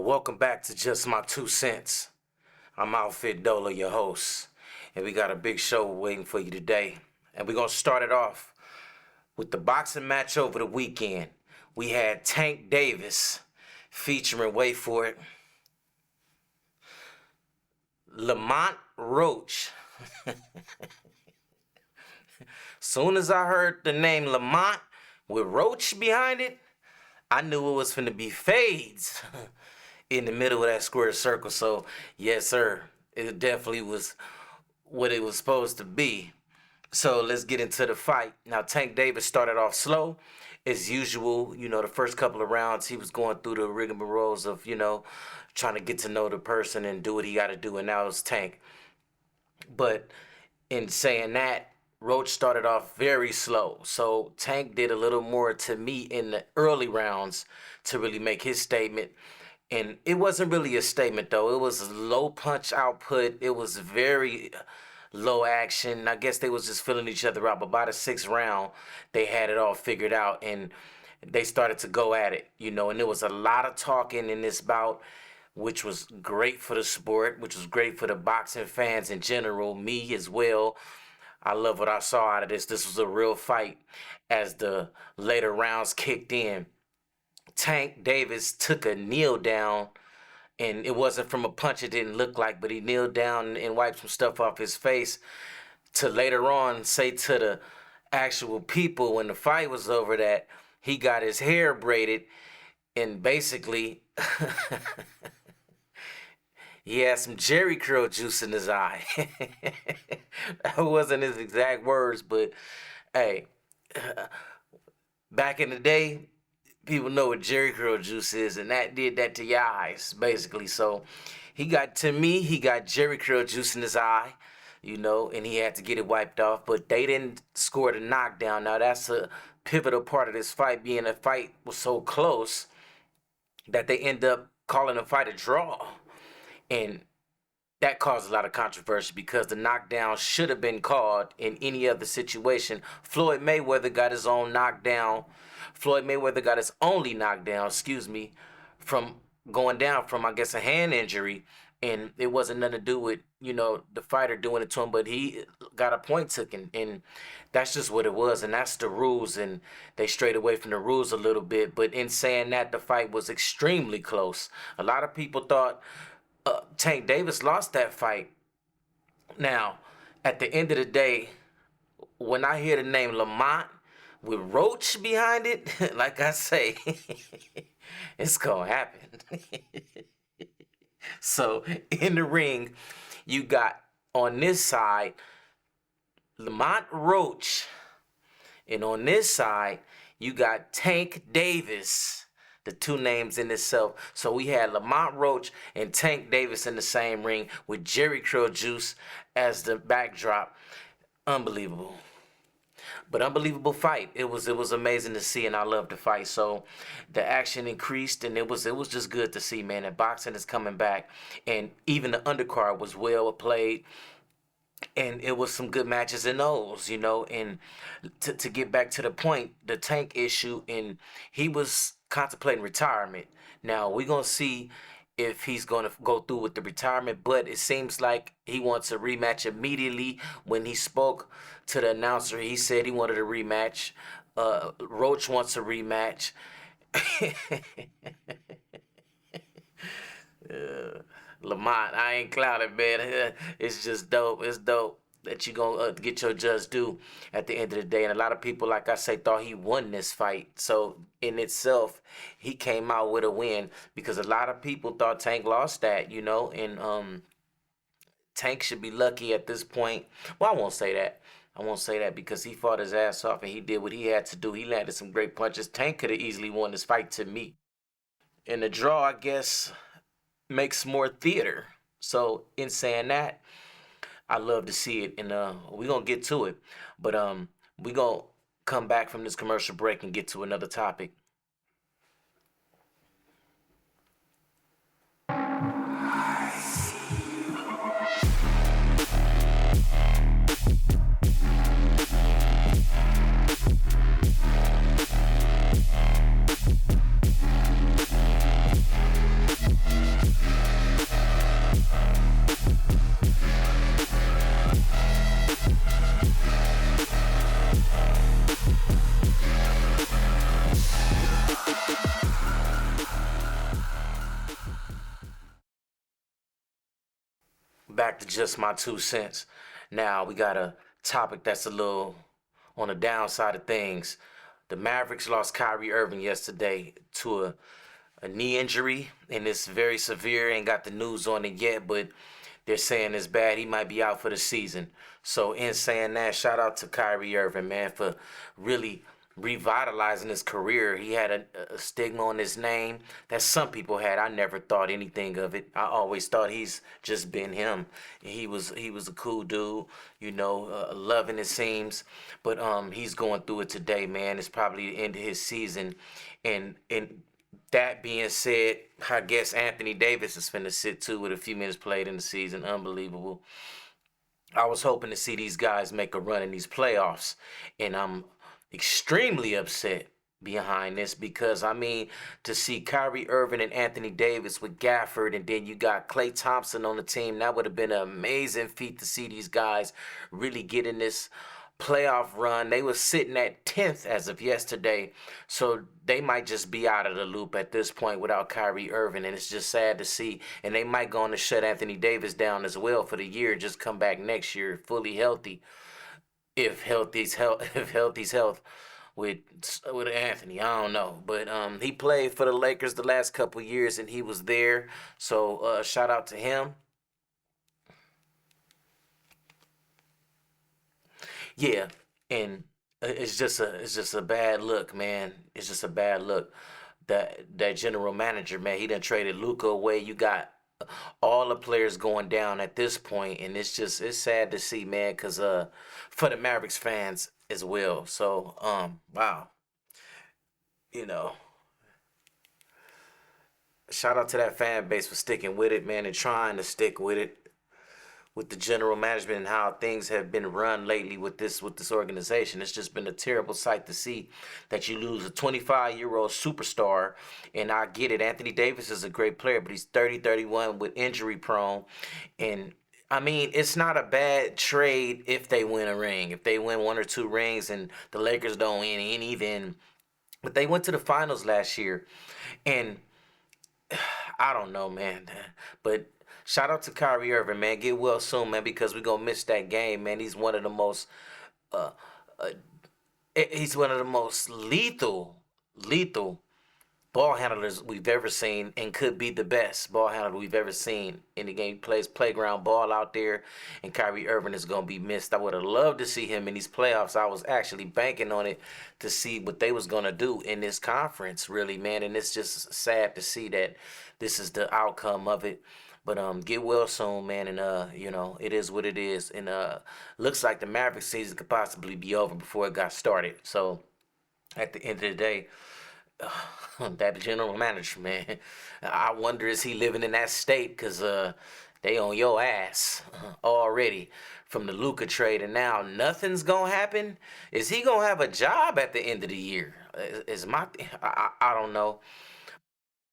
Welcome back to Just My 2 Cents. I'm Outfit Dola, your host, and we got a big show waiting for you today. And we're going to start it off with the boxing match over the weekend. We had Tank Davis featuring, wait for it, Lamont Roach. Soon as I heard the name Lamont with Roach behind it, I knew it was finna be fades in the middle of that square circle. So, yes, sir, it definitely was what it was supposed to be. So let's get into the fight. Now, Tank Davis started off slow. As usual, the first couple of rounds, he was going through the rigmaroles of, trying to get to know the person and do what he got to do, and now it's Tank. But in saying that, Roach started off very slow. So Tank did a little more to me in the early rounds to really make his statement. And it wasn't really a statement, though. It was low punch output. It was very low action. I guess they was just filling each other out. But by the sixth round, they had it all figured out, and they started to go at it, and there was a lot of talking in this bout, which was great for the sport, which was great for the boxing fans in general, me as well. I love what I saw out of this. This was a real fight as the later rounds kicked in. Tank Davis took a kneel down, and it wasn't from a punch, it didn't look like, but he kneeled down and wiped some stuff off his face to later on say to the actual people when the fight was over that he got his hair braided, and basically he had some Jerry curl juice in his eye. That wasn't his exact words, but hey, back in the day, people know what Jerry curl juice is, and that did that to your eyes, basically. So he got Jerry curl juice in his eye, and he had to get it wiped off, but they didn't score the knockdown. Now, that's a pivotal part of this fight, being the fight was so close that they end up calling the fight a draw. And that caused a lot of controversy because the knockdown should have been called in any other situation. Floyd Mayweather got his own knockdown. Floyd Mayweather got his only knockdown, from going down from, I guess, a hand injury. And it wasn't nothing to do with, the fighter doing it to him, but he got a point taken. And that's just what it was. And that's the rules. And they strayed away from the rules a little bit. But in saying that, the fight was extremely close. A lot of people thought Tank Davis lost that fight. Now, at the end of the day, when I hear the name Lamont with Roach behind it, like I say, it's gonna happen. So, in the ring, you got on this side Lamont Roach, and on this side, you got Tank Davis. The two names in itself. So we had Lamont Roach and Tank Davis in the same ring with Jerry curl juice as the backdrop. Unbelievable. But unbelievable fight. It was amazing to see, and I loved the fight. So the action increased, and it was just good to see, man. And boxing is coming back, and even the undercard was well played. And it was some good matches in those, and to get back to the point, the Tank issue, and he was contemplating retirement. Now, we're going to see if he's going to go through with the retirement, but it seems like he wants a rematch immediately. When he spoke to the announcer, he said he wanted a rematch. Roach wants a rematch. Lamont, I ain't clouded, man. It's just dope. It's dope that you gonna get your just due at the end of the day. And a lot of people, like I say, thought he won this fight. So in itself, he came out with a win because a lot of people thought Tank lost that, and Tank should be lucky at this point. Well, I won't say that because he fought his ass off and he did what he had to do. He landed some great punches. Tank could have easily won this fight to me. And the draw, I guess, makes more theater. So in saying that, I love to see it, and we're gonna get to it, but we're gonna come back from this commercial break and get to another topic. back to just my 2 cents. Now we got a topic that's a little on the downside of things. The Mavericks lost Kyrie Irving yesterday to a knee injury, and it's very severe. Ain't got the news on it yet, but they're saying it's bad. He might be out for the season. So in saying that, shout out to Kyrie Irving, man, for really revitalizing his career. He had a stigma on his name that some people had. I never thought anything of it. I always thought he's just been him. He was a cool dude, loving it seems. But he's going through it today, man. It's probably the end of his season, and that being said, I guess Anthony Davis is finna sit too with a few minutes played in the season. Unbelievable. I was hoping to see these guys make a run in these playoffs, and I'm extremely upset behind this because I mean to see Kyrie Irving and Anthony Davis with Gafford, and then you got Klay Thompson on the team. That would have been an amazing feat to see these guys really get in this playoff run. They were sitting at 10th as of yesterday, so they might just be out of the loop at this point without Kyrie Irving, and it's just sad to see. And they might go on to shut Anthony Davis down as well for the year, just come back next year fully healthy, if healthy's health with Anthony. I don't know, but he played for the Lakers the last couple years, and he was there. So shout out to him. Yeah, and it's just a bad look, man. It's just a bad look. That general manager, man, he done traded Luca away. You got all the players going down at this point, and it's sad to see, man, cause for the Mavericks fans as well. So wow, you know, shout out to that fan base for sticking with it, man, and trying to stick with it, with the general management and how things have been run lately with this organization. It's just been a terrible sight to see that you lose a 25-year-old superstar. And I get it, Anthony Davis is a great player, but he's 30, 31 with injury prone. And I mean, it's not a bad trade if they win a ring. If they win one or two rings and the Lakers don't win any, then but they went to the finals last year. And I don't know, man. But shout out to Kyrie Irving, man. Get well soon, man, because we're gonna miss that game, man. Uh, uh, he's one of the most lethal ball handlers we've ever seen, and could be the best ball handler we've ever seen in the game. He plays playground ball out there, and Kyrie Irving is gonna be missed. I would have loved to see him in these playoffs. I was actually banking on it to see what they was gonna do in this conference, really, man. And it's just sad to see that this is the outcome of it. But get well soon, man, and it is what it is. And looks like the Mavericks season could possibly be over before it got started. So at the end of the day, that general manager, man, I wonder is he living in that state? Cause they on your ass already from the Luca trade, and now nothing's gonna happen. Is he gonna have a job at the end of the year? Is my I don't know.